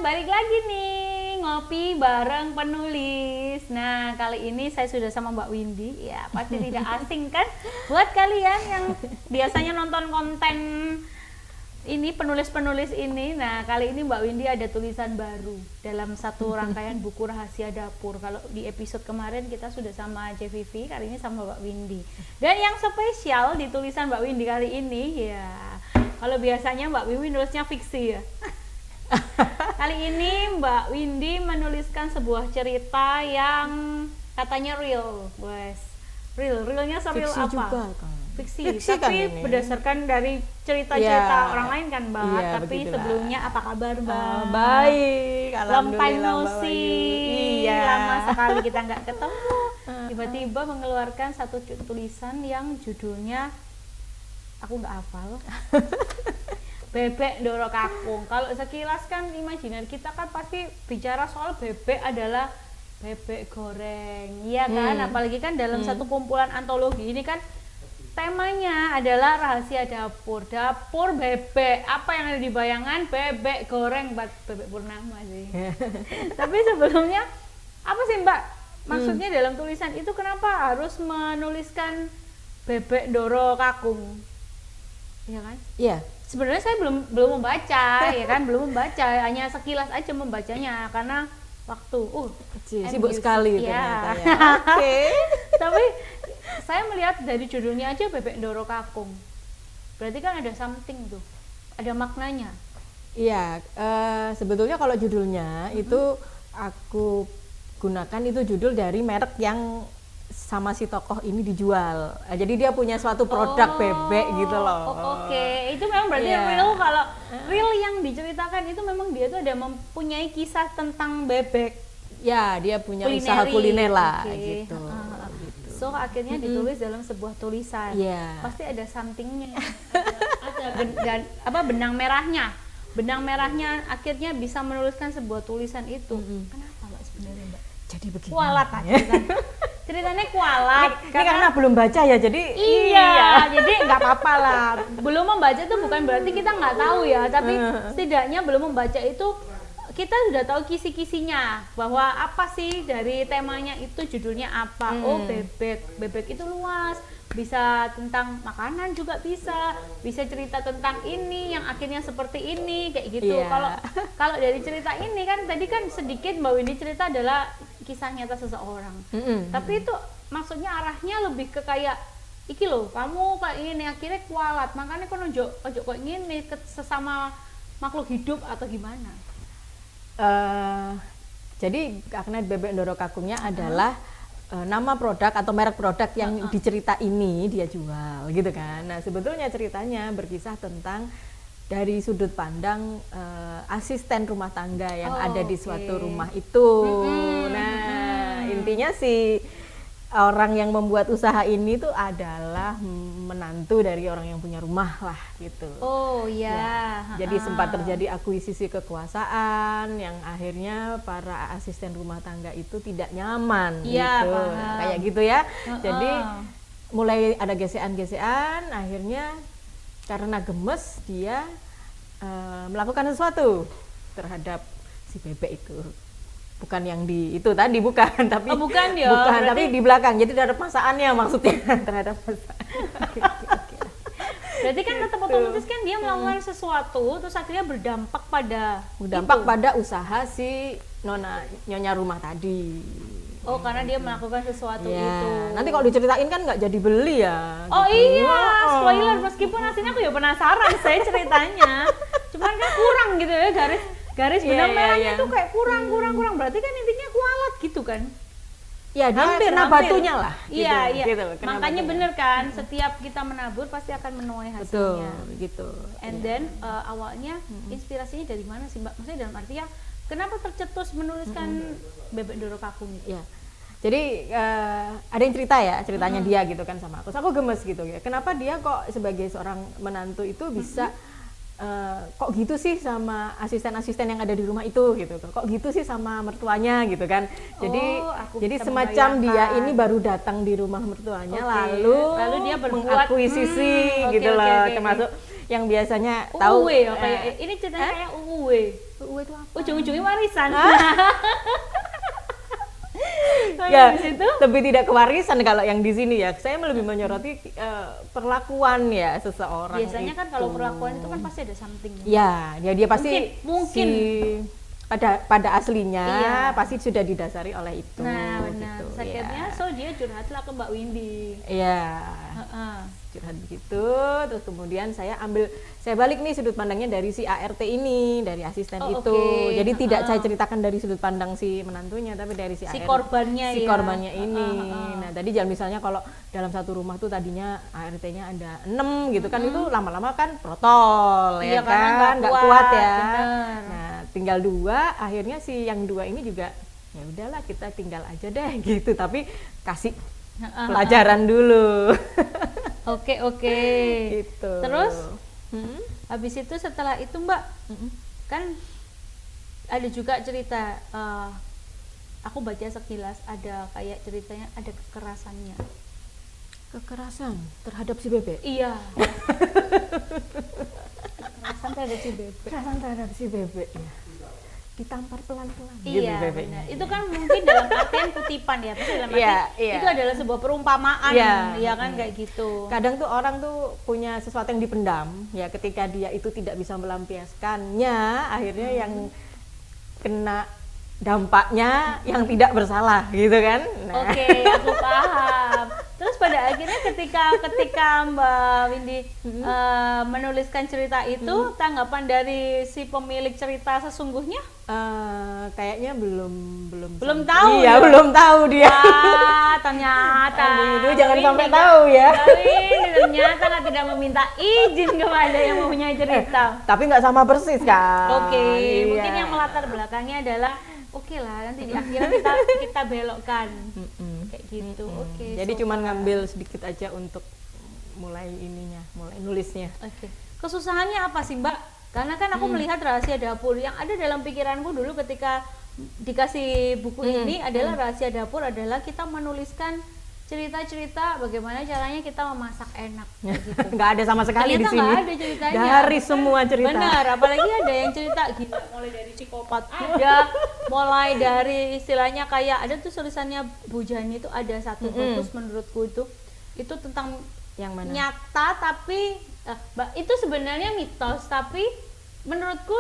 balik lagi nih ngopi bareng penulis. Nah, kali ini saya sudah sama Mbak Windy. Ya, pasti tidak asing kan buat kalian yang biasanya nonton konten ini penulis-penulis ini. Nah, kali ini Mbak Windy ada tulisan baru dalam satu rangkaian buku rahasia dapur. Kalau di episode kemarin kita sudah sama JVV, kali ini sama Mbak Windy. Dan yang spesial di tulisan Mbak Windy kali ini ya, kalau biasanya Mbak Windy nulisnya fiksi ya. Kali ini Mbak Windy menuliskan sebuah cerita yang katanya real, guys. Realnya real apa? Juga, kan? Fiksi, Fiksi tapi kan berdasarkan dari cerita-cerita ya, orang lain kan, Mbak. Ya, tapi begitulah. sebelumnya apa kabar, Mbak? Baik, Long time no Mbak see. Bayu. Iya. Lama sekali kita nggak ketemu. Tiba-tiba mengeluarkan satu tulisan yang judulnya aku nggak hafal. Bebek Ndoro Kakung. Kalau sekilas kan imajiner kita kan pasti bicara soal bebek adalah bebek goreng, iya kan? Apalagi kan dalam satu kumpulan antologi ini kan temanya adalah rahasia dapur. Dapur bebek. Apa yang ada di bayangan? Bebek goreng, bebek Purnama sih. Tapi sebelumnya apa sih, Mbak? Maksudnya dalam tulisan itu kenapa harus menuliskan Bebek Ndoro Kakung? Iya kan? Iya. Sebenarnya saya belum membaca, ya kan? Belum membaca, hanya sekilas aja membacanya karena waktu. Sibuk sekali ya. ternyata ya. Oke. Tapi saya melihat dari judulnya aja Bebek Ndoro Kakung. Berarti kan ada something tuh. Ada maknanya. Iya, sebetulnya kalau judulnya itu aku gunakan itu judul dari merek yang sama si tokoh ini dijual. Jadi dia punya suatu produk bebek gitu loh. Oke. Itu memang berarti real. Kalau real yang diceritakan itu memang dia tuh ada mempunyai kisah tentang bebek. Ya, dia punya Kulineri. usaha kuliner lah Oke. gitu. So akhirnya ditulis dalam sebuah tulisan. Iya. Pasti ada somethingnya. Ada benang merahnya. Benang merahnya akhirnya bisa menuliskan sebuah tulisan itu. Kenapa, Mbak, sebenarnya, Mbak? Jadi begini. Kualat aja kan. Ceritanya kualat. Ini karena belum baca ya, jadi iya. Jadi nggak apa-apa lah. Belum membaca itu bukan berarti kita nggak tahu ya, tapi setidaknya belum membaca itu kita sudah tahu kisi-kisinya, bahwa apa sih dari temanya itu, judulnya apa. Oh, bebek itu luas, bisa tentang makanan juga bisa cerita tentang ini yang akhirnya seperti ini kayak gitu. Kalau dari cerita ini kan tadi kan sedikit Mbak Windy cerita adalah kisah nyata seseorang, tapi itu maksudnya arahnya lebih ke kayak iki loh, kamu kayak ini akhirnya kualat, makanya kan ojo kok ngene ke sesama makhluk hidup atau gimana. Jadi karena Bebek Ndoro Kakungnya adalah nama produk atau merek produk yang dicerita ini dia jual gitu kan. Nah, sebetulnya ceritanya berkisah tentang dari sudut pandang asisten rumah tangga yang ada di suatu rumah itu. Nah, intinya si orang yang membuat usaha ini tuh adalah menantu dari orang yang punya rumah lah gitu. Oh iya. Ya, jadi sempat terjadi akuisisi kekuasaan yang akhirnya para asisten rumah tangga itu tidak nyaman gitu. Kayak gitu ya. Jadi mulai ada gesekan-gesekan, akhirnya karena gemes dia melakukan sesuatu terhadap si bebek itu. Bukan yang di itu tadi, bukan, tapi bukan ya, bukan, berarti... tapi di belakang. Jadi terhadap masakannya maksudnya terhadap masakan. Berarti kan tetap otomatis kan dia melakukan sesuatu terus akhirnya berdampak pada usaha si nyonya rumah tadi. Oh, karena dia melakukan sesuatu ya, itu. Nanti kalau diceritain kan nggak jadi beli ya. Oh gitu. Iya, spoiler, meskipun aslinya aku ya penasaran saya ceritanya. Cuman kan kurang gitu ya, garis benang merahnya tuh kayak kurang. Berarti kan intinya kualat gitu kan? Ya, dia kena batunya lah. Iya. Gitu, makanya bener kan, setiap kita menabur pasti akan menuai hasilnya. Betul, gitu. And then awalnya inspirasinya dari mana sih, Mbak? Maksudnya dalam artian kenapa tercetus menuliskan Bebek Ndoro Kakung itu? Ya. Jadi ada yang ceritanya dia gitu kan sama aku. Terus aku gemes gitu ya. Kenapa dia kok sebagai seorang menantu itu bisa kok gitu sih sama asisten-asisten yang ada di rumah itu gitu, kok gitu sih sama mertuanya gitu kan. Jadi semacam dia ini baru datang di rumah mertuanya, lalu dia berbuat mengakuisisi gitu loh, termasuk yang biasanya tahu kayak ini ceritanya kayak UUW itu apa? Ujung-ujungnya warisan. Ya, Habis itu lebih tidak kewarisan kalau yang di sini ya. Saya lebih menyoroti perlakuan ya seseorang. biasanya kan kalau itu. perlakuan itu kan pasti ada something. Ya, dia pasti Mungkin. pada aslinya Iya. pasti sudah didasari oleh itu. Nah, benar. gitu, Sakitnya ya. so dia curhatlah ke Mbak Windy. Iya. Heeh. Curhat begitu, terus kemudian saya balik nih sudut pandangnya dari si ART ini, dari asisten Oh, itu. oke. Jadi tidak saya ceritakan dari sudut pandang si menantunya, tapi dari si ART, korbannya si ya. korbannya ini. Nah, tadi jangan misalnya kalau dalam satu rumah tuh tadinya ART-nya ada 6 gitu kan, itu lama-lama kan protol Iya, ya karena kan, nggak nggak kuat ya. bener. Nah, tinggal 2, akhirnya si yang 2 ini juga ya udahlah kita tinggal aja deh gitu, tapi kasih pelajaran dulu. Oke. Gitu. Terus Hmm? habis itu setelah itu Mbak kan ada juga cerita aku baca sekilas ada kayak ceritanya ada kekerasannya. Kekerasan terhadap si bebek. Iya. Kekerasan terhadap si bebek. Kekerasan terhadap si bebek ya. Ditampar pelan-pelan. Iya, bebeknya. benar. Itu kan mungkin dalam artian kutipan ya, tapi dalam arti Iya. itu adalah sebuah perumpamaan, Iya. ya kan kayak gitu. Kadang tuh orang tuh punya sesuatu yang dipendam, ya ketika dia itu tidak bisa melampiaskannya, akhirnya yang kena dampaknya yang tidak bersalah, gitu kan? Nah. Oke, aku paham. Terus pada akhirnya ketika Mbak Windy menuliskan cerita itu, tanggapan dari si pemilik cerita sesungguhnya? Kayaknya belum Belum tahu Iya, ya? belum tahu dia. Wah, ternyata. Aduh, jangan Windy sampai nggak- tahu ya. Windy ternyata nggak tidak meminta izin kepada yang mempunyai cerita. Tapi nggak sama persis kan? Oke, Iya. mungkin yang melatar belakangnya adalah oke lah nanti di akhiran kita belokkan kayak gitu. Oke. Jadi so cuman far. ngambil sedikit aja untuk mulai mulai nulisnya. Oke. Kesusahannya apa sih Mbak? Karena kan aku melihat rahasia dapur yang ada dalam pikiranku dulu ketika dikasih buku ini adalah rahasia dapur adalah kita menuliskan cerita-cerita bagaimana caranya kita memasak enak kayak gitu. Nggak ada sama sekali di Ternyata sini. nggak ada ceritanya. Dari semua cerita. Benar, apalagi ada yang cerita gila, mulai dari psikopat ada, mulai dari istilahnya kayak ada tuh tulisannya Bu Jani itu ada satu bagus menurutku itu tentang Yang mana? nyata tapi itu sebenarnya mitos tapi menurutku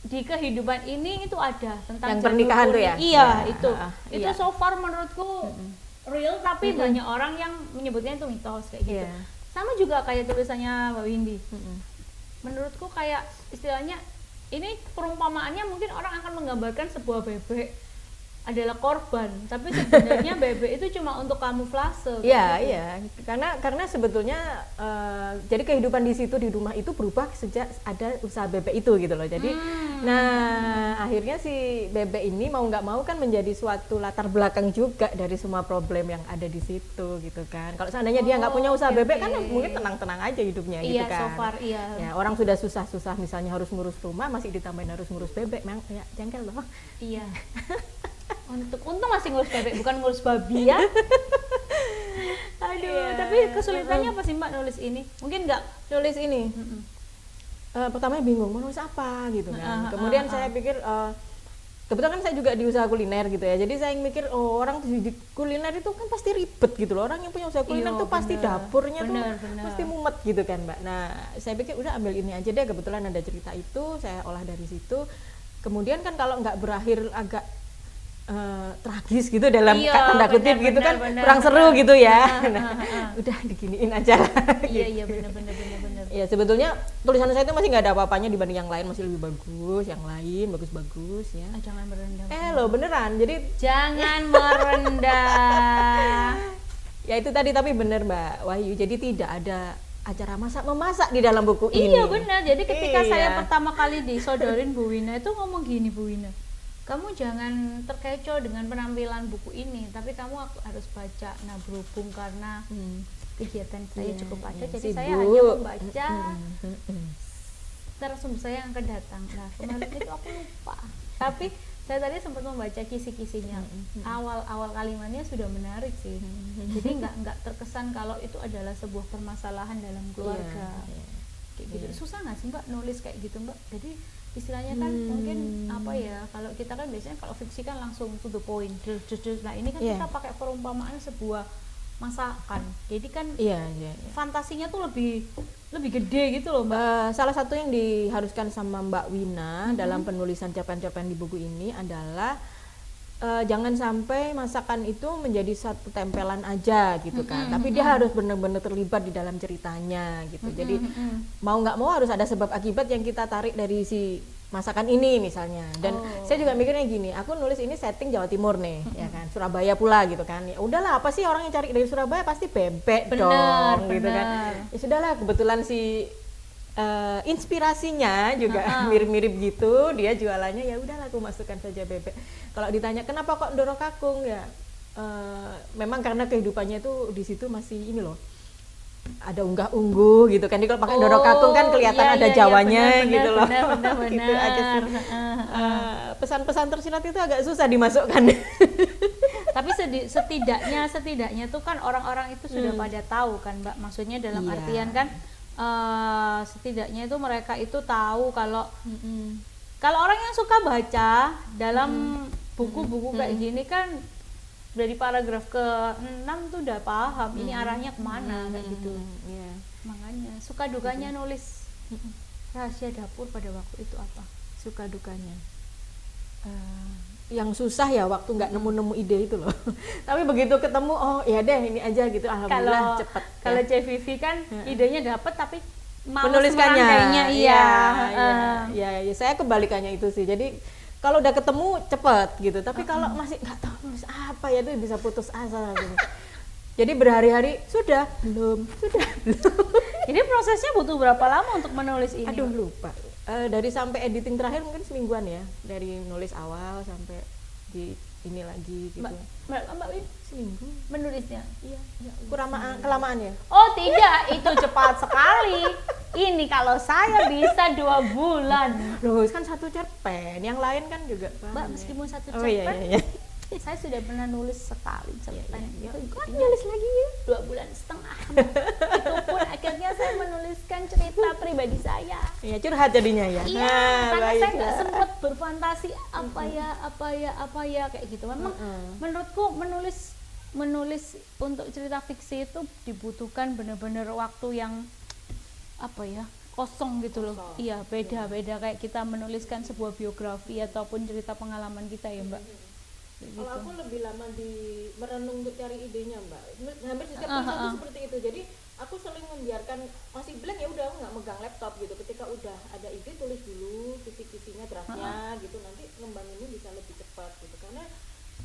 di kehidupan ini itu ada tentang Yang janur pernikahan tuh kuning. ya? Iya, Ya, itu. Itu iya. so far menurutku real tapi banyak orang yang menyebutnya itu mitos kayak gitu. Iya. Sama juga kayak tulisannya Mbak Windy. Menurutku kayak istilahnya ini perumpamaannya mungkin orang akan menggambarkan sebuah bebek adalah korban, tapi sebenarnya bebek itu cuma untuk kamuflase. Iya, gitu. iya. Karena sebetulnya jadi kehidupan di situ di rumah itu berubah sejak ada usaha bebek itu gitu loh. Jadi nah, akhirnya si bebek ini mau nggak mau kan menjadi suatu latar belakang juga dari semua problem yang ada di situ gitu kan. Kalau seandainya dia nggak punya usaha oke, bebek kan oke. mungkin tenang-tenang aja hidupnya Iya, gitu kan. so far iya. Ya, orang sudah susah-susah misalnya harus ngurus rumah masih ditambahin harus ngurus bebek, memang ya jengkel loh. Iya. Untung masih ngurus bebek, bukan ngurus babi ya. Aduh, Iya. tapi kesulitannya apa sih Mbak nulis ini? Mungkin nggak Nulis ini. Pertamanya bingung mau nulis apa gitu kan. Kemudian saya pikir kebetulan kan saya juga di usaha kuliner gitu ya. Jadi saya mikir orang di kuliner itu kan pasti ribet gitu loh. Orang yang punya usaha kuliner Iya, tuh pasti bener. dapurnya Bener. tuh pasti mumet gitu kan, Mbak. Nah, saya pikir udah ambil ini aja deh. Kebetulan ada cerita itu, saya olah dari situ. Kemudian kan kalau nggak berakhir agak tragis gitu dalam Iya, tanda kutip bener, gitu kan bener, kurang bener. seru gitu ya. Nah, udah diginiin aja lah. Iya, benar. Ya sebetulnya tulisan saya itu masih nggak ada apa-apanya dibanding yang lain, masih lebih bagus, yang lain bagus-bagus ya. Jangan merendah. Loh beneran, jadi Jangan merendah. ya itu tadi tapi bener Mbak Wahyu, jadi tidak ada acara memasak di dalam buku ini. Iya benar. Jadi ketika Iya. saya pertama kali disodorin Bu Wina itu ngomong gini, Bu Wina, kamu jangan terkecoh dengan penampilan buku ini, tapi kamu harus baca. Nah berhubung karena kegiatan saya Iya, cukup padat, iya, jadi saya sibuk. hanya membaca narasumber saya yang akan datang. Nah kemarin itu aku lupa, tapi saya tadi sempat membaca kisi-kisinya. Awal kalimatnya sudah menarik sih. Jadi nggak terkesan kalau itu adalah sebuah permasalahan dalam keluarga. Iya. Kayak gitu. Susah nggak sih Mbak nulis kayak gitu Mbak? Jadi istilahnya kan mungkin ya. Kalau kita kan biasanya kalau fiksi kan langsung to the point. Nah ini kan kita pakai perumpamaan sebuah masakan. Jadi kan fantasinya tuh lebih gede gitu loh Mbak. Salah satu yang diharuskan sama Mbak Wina dalam penulisan cerpen-cerpen di buku ini adalah jangan sampai masakan itu menjadi satu tempelan aja gitu kan, tapi dia harus benar-benar terlibat di dalam ceritanya gitu. Jadi mau nggak mau harus ada sebab akibat yang kita tarik dari si masakan ini misalnya. Dan saya juga mikirnya gini, aku nulis ini setting Jawa Timur nih, ya kan, Surabaya pula gitu kan. Ya udahlah, apa sih orang yang cari dari Surabaya pasti bebek dong, gitu kan. Ya sudahlah, kebetulan si inspirasinya juga mirip-mirip gitu, dia jualannya ya udahlah aku masukkan saja bebek. Kalau ditanya kenapa kok Ndoro Kakung, ya memang karena kehidupannya itu di situ masih ini loh, ada unggah-ungguh gitu kan. Jadi kalau pakai Ndoro Kakung kan kelihatan ada Jawanya gitu loh. Benar. Gitu aja sih. Pesan-pesan tersirat itu agak susah dimasukkan. Tapi setidaknya tuh kan orang-orang itu sudah pada tahu kan Mbak, maksudnya dalam artian kan setidaknya itu mereka itu tahu kalau orang yang suka baca dalam buku-buku kayak gini kan dari paragraf ke-6 tuh udah paham ini arahnya kemana kayak gitu. Makanya suka dukanya nulis rahasia dapur pada waktu itu apa? Suka dukanya yang susah ya waktu nggak nemu ide itu loh. Tapi begitu ketemu, oh ya deh ini aja gitu, alhamdulillah cepet. Kalau C Vivi kan idenya dapet tapi menuliskannya iya. Saya kebalikannya itu sih. Jadi kalau udah ketemu cepet gitu, tapi kalau masih nggak tahu nulis apa ya itu bisa putus asa gitu. Jadi berhari-hari belum. Ini prosesnya butuh berapa lama untuk menulis ini? Aduh lupa. Dari sampai editing terakhir mungkin semingguan ya, dari nulis awal sampai di ini lagi gitu. Mbak Win seminggu menulisnya? Iya. Kelamaan ya? Oh tidak, itu cepat sekali. Ini kalau saya bisa 2 bulan. Loh kan satu cerpen, yang lain kan juga Mbak meskipun satu cerpen. Oh iya. Saya sudah pernah nulis sekali cerpen. Kan nulis lagi ya? 2,5 bulan. Itu pun akhirnya saya menuliskan cerita pribadi saya. Iya, curhat jadinya ya. Iya, karena saya nggak sempat berfantasi apa ya kayak gitu. Memang menurutku menulis untuk cerita fiksi itu dibutuhkan benar-benar waktu yang kosong gitu loh. Iya, beda kayak kita menuliskan sebuah biografi ataupun cerita pengalaman kita ya Mbak. Kalau aku lebih lama merenung untuk cari idenya Mbak. Hampir setiap tulisan itu seperti itu. Jadi aku sering membiarkan masih blank, ya udah aku nggak megang laptop gitu. Ketika udah ada ide tulis dulu kisi-kisinya, draftnya gitu. Nanti ngembanginnya bisa lebih cepat gitu. Karena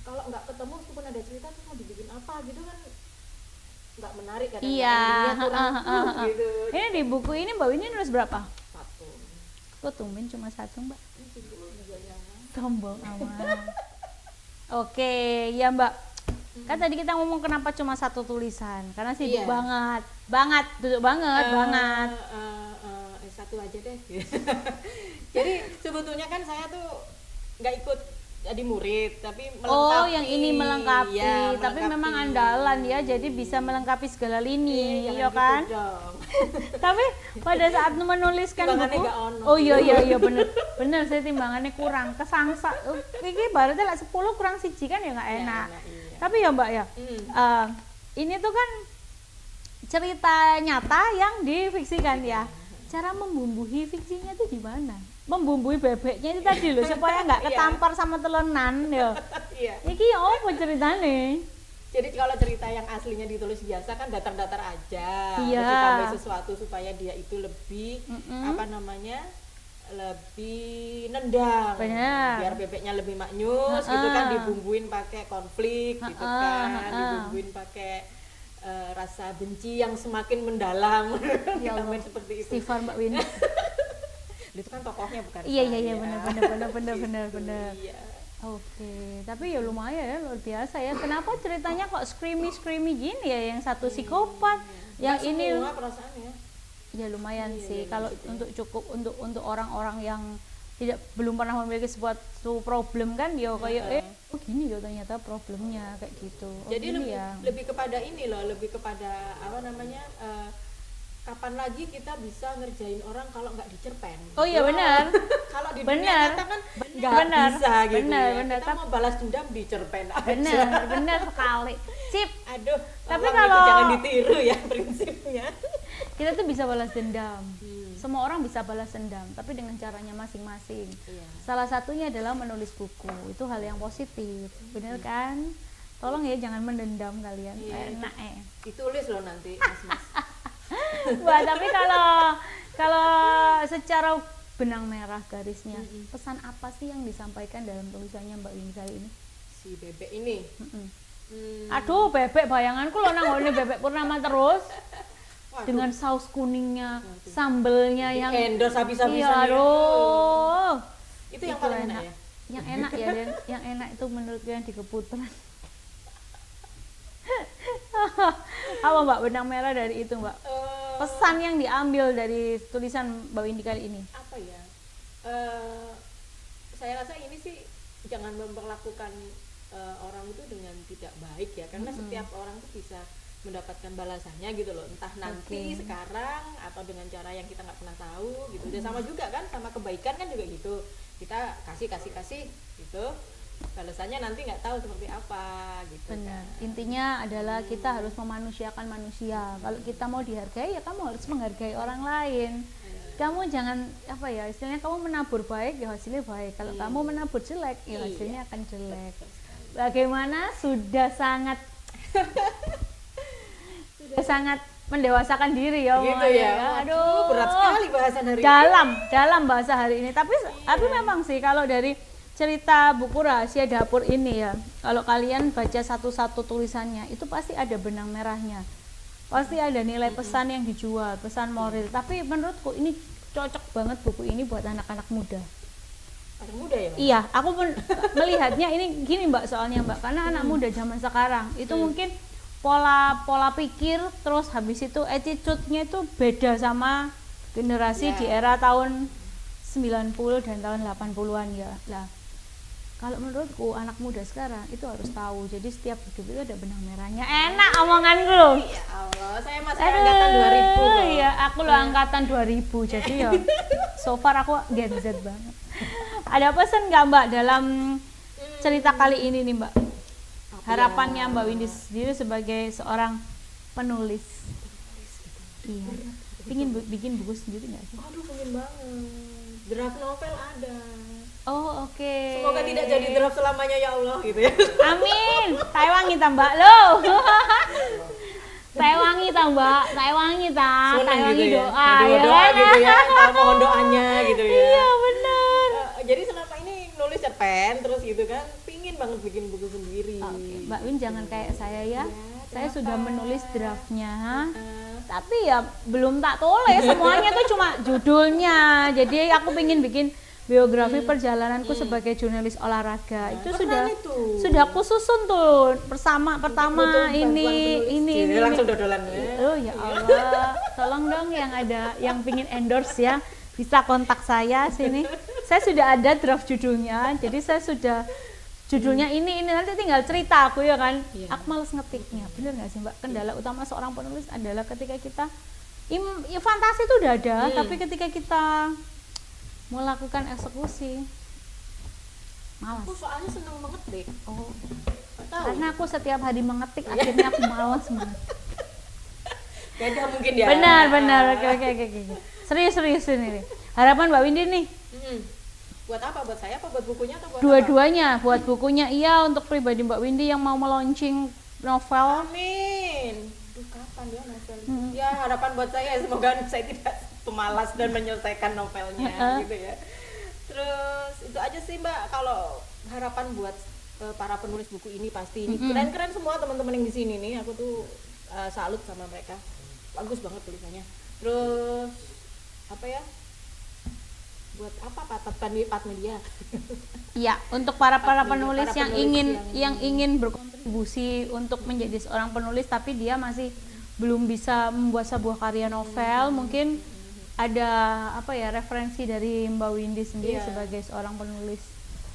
kalau nggak ketemu meskipun ada cerita terus mau dibikin apa gitu kan nggak menarik kan. Iya. Gitu. Ini di buku ini Mbak Winnie nulis berapa? 1. Kok tumben cuma 1 Mbak? Sombong amat. Oke, ya Mbak. Kan tadi kita ngomong kenapa cuma 1 tulisan, karena sibuk banget, duduk banget. Satu aja deh. Jadi sebetulnya kan saya tuh nggak ikut jadi murid, tapi melengkapi. Oh, yang ini melengkapi, tapi memang andalan ya, jadi bisa melengkapi segala lini, iya kan? Gitu Tapi pada saat menuliskan buku, oh iya bener saya timbangannya kurang, kesangsa. Ini baratnya lah 10 kurang 1 kan ya nggak enak. Iya. Tapi ya Mbak ya, ini tuh kan cerita nyata yang difiksikan ya. Cara membumbui fiksinya tuh gimana? Membumbui bebeknya itu tadi loh supaya nggak ketampar sama telonan ya. Iki apa ceritanya? Jadi kalau cerita yang aslinya ditulis biasa kan datar-datar aja, Iya. terus ditambah sesuatu supaya dia itu lebih lebih nendang. Benar. Biar bebeknya lebih maknyus gitu kan, dibumbuin pakai konflik gitu kan, dibumbuin pakai rasa benci yang semakin mendalam. Ya Allah. Seperti itu. Sifar Mbak Win. Itu kan tokohnya bukan Iya saya. benar. Iya. Oke, tapi ya lumayan ya, luar biasa ya. Kenapa ceritanya kok screamy gini ya? Yang satu psikopat, yang ini semua perasaannya. ya lumayan sih. Kalau untuk orang-orang yang belum pernah memiliki suatu problem kan, ya kayak oh gini ya ternyata problemnya kayak gitu. Jadi lebih kepada ini loh, lebih kepada kapan lagi kita bisa ngerjain orang kalau nggak dicerpen? Oh iya benar. Kalau di Benar. dunia nyata kan nggak Benar. bisa gitu Benar, ya. benar. Kita mau balas dendam dicerpen aja. Benar sekali. Sip. Aduh, Tapi tolong kalau- itu jangan ditiru ya prinsipnya. Kita tuh bisa balas dendam. Semua orang bisa balas dendam, tapi dengan caranya masing-masing. Iya. Salah satunya adalah menulis buku. Itu hal yang positif, bener kan? Tolong ya jangan mendendam kalian. Iya. Enak Ditulis loh nanti Mas. Wah, tapi kalau secara benang merah garisnya, pesan apa sih yang disampaikan dalam tulisannya Mbak Windy kali ini? Si bebek ini. Aduh, bebek bayanganku lo nanggone bebek Purnama terus. Waduh. Dengan saus kuningnya, sambelnya yang endorse habis-habisan iya, ya. aduh. Itu yang paling enak ya. Yang enak ya, dan yang enak itu menurutku yang di Keputaran. Apa Mbak benang merah dari itu Mbak? Pesan yang diambil dari tulisan Mbak Windy kali ini? Apa ya? Saya rasa ini sih jangan memperlakukan orang itu dengan tidak baik ya, karena setiap orang itu bisa mendapatkan balasannya gitu loh, entah nanti sekarang atau dengan cara yang kita nggak pernah tahu gitu. Udah sama juga kan, sama kebaikan kan juga gitu, kita kasih gitu, balasannya nanti nggak tahu seperti apa gitu. Benar. Kan. Intinya adalah kita harus memanusiakan manusia. Kalau kita mau dihargai ya kamu harus menghargai orang lain. Kamu jangan apa ya, istilahnya kamu menabur baik ya hasilnya baik. Kalau kamu menabur jelek ya hasilnya akan jelek. Bagaimana? Sudah sangat mendewasakan diri ya Gitu omongannya. ya. Aduh, berat sekali bahasan hari ini. dalam bahasa hari ini. Tapi memang sih kalau dari cerita buku rahasia dapur ini ya, kalau kalian baca satu-satu tulisannya itu pasti ada benang merahnya, pasti ada nilai pesan yang dijual, pesan moral. Tapi menurutku ini cocok banget buku ini buat anak-anak muda. Anak muda ya, Mas? Iya, aku pun melihatnya ini gini Mbak, soalnya Mbak, karena anak muda zaman sekarang itu mungkin pola pikir, terus habis itu attitude-nya itu beda sama generasi di era tahun 90 dan tahun 80-an ya. Lah, kalau menurutku anak muda sekarang itu harus tahu. Jadi setiap hidup itu ada benang merahnya. Enak omonganku loh. Ya Allah, saya masih angkatan 2000 kok. Iya, aku lo angkatan 2000. Jadi ya so far aku Gen Z banget. Ada pesan nggak Mbak dalam cerita kali ini nih Mbak? Harapannya Mbak Windy sendiri sebagai seorang penulis. Iya. Pingin bikin buku sendiri nggak sih? Aduh, pengen banget. Draft novel ada. Oh oke. Semoga tidak jadi draft selamanya ya Allah gitu ya. Amin. Tai wangi ta Mbak lo. Tai wangi ta Mbak, tai wangi ta, tai Seneng wangi gitu ya. doa Aduh, ya doa kan? gitu ya. Mohon doanya gitu ya. Iya benar. Jadi selama ini nulis cerpen terus gitu kan, pingin banget bikin buku sendiri. Oke, Mbak Win jangan kayak saya ya. Saya sudah menulis draftnya. Eh, Tapi ya belum tak tulis, semuanya tuh cuma judulnya. Jadi aku pengen bikin biografi perjalananku sebagai jurnalis olahraga. Itu sudah aku susun tuh pertama butuh ini Jadi langsung dodolan ya. Oh ya Allah, tolong dong yang ada yang pingin endorse ya, bisa kontak saya sini. Saya sudah ada draft judulnya, jadi saya sudah judulnya ini nanti tinggal cerita aku ya kan. Iya. Aku males ngetiknya, bener nggak sih Mbak? Kendala utama seorang penulis adalah ketika kita ya fantasi itu udah ada, tapi ketika kita melakukan eksekusi malas. Aku soalnya seneng banget deh. Oh, Tahu. karena aku setiap hari mengetik, akhirnya aku malas banget. Beda mungkin ya. Benar. Oke. Serius ini. Harapan Mbak Windy nih. Buat apa? Buat saya apa buat bukunya atau buat Dua-duanya, buat bukunya iya, untuk pribadi Mbak Windy yang mau melaunching novel. Amin. Duh, kapan ya novel? Ya harapan buat saya semoga saya tidak pemalas dan menyelesaikan novelnya gitu ya. Terus itu aja sih Mbak, kalau harapan buat para penulis buku ini pasti ini keren-keren semua teman-teman yang di sini nih. Aku tuh salut sama mereka. Bagus banget tulisannya. Terus apa ya? Buat apa Pat Media? Iya, untuk para penulis para yang penulis ingin berkontribusi untuk menjadi seorang penulis tapi dia masih belum bisa membuat sebuah karya novel, mungkin ada apa ya referensi dari Mbak Windy sendiri sebagai seorang penulis.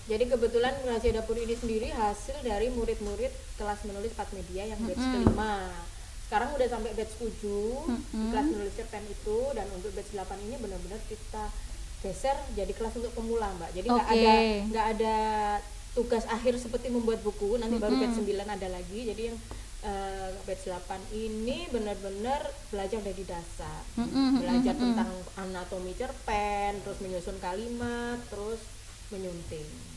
Jadi kebetulan Rahasia Dapur ini sendiri hasil dari murid-murid kelas menulis Pat Media yang batch kelima. Sekarang udah sampai batch 7 di kelas menulis cerpen itu, dan untuk batch 8 ini benar-benar kita geser jadi kelas untuk pemula, Mbak. Jadi nggak ada tugas akhir seperti membuat buku, nanti baru batch 9 ada lagi. Jadi yang batch 8 ini benar-benar belajar dari dasar, belajar tentang anatomi cerpen, terus menyusun kalimat, terus menyunting.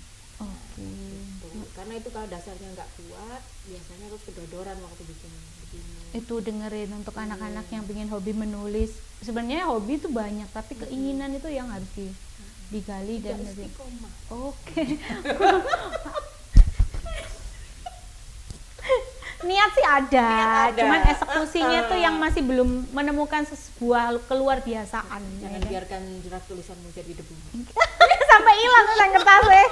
Gitu. Karena itu kalau dasarnya nggak kuat, biasanya harus kedodoran waktu bikin begini. Itu dengerin untuk anak-anak yang ingin hobi menulis. Sebenarnya hobi itu banyak, tapi keinginan itu yang harus digali dan istiqomah. Oke. Niat sih ada, cuman eksekusinya tuh yang masih belum menemukan sebuah keluar biasaan. Jangan biarkan jerat tulisanmu jadi debu. Sampai hilang tulisan kertasnya.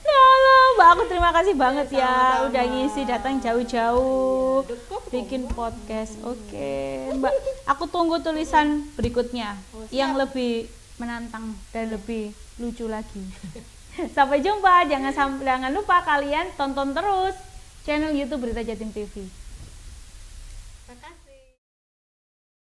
Ya Allah, Mbak, aku terima kasih banget ya udah ngisi, datang jauh-jauh bikin podcast. Oke, Mbak, aku tunggu tulisan berikutnya yang lebih menantang dan lebih lucu lagi. Sampai jumpa, jangan lupa kalian tonton terus channel YouTube Berita Jatim TV. Terima kasih.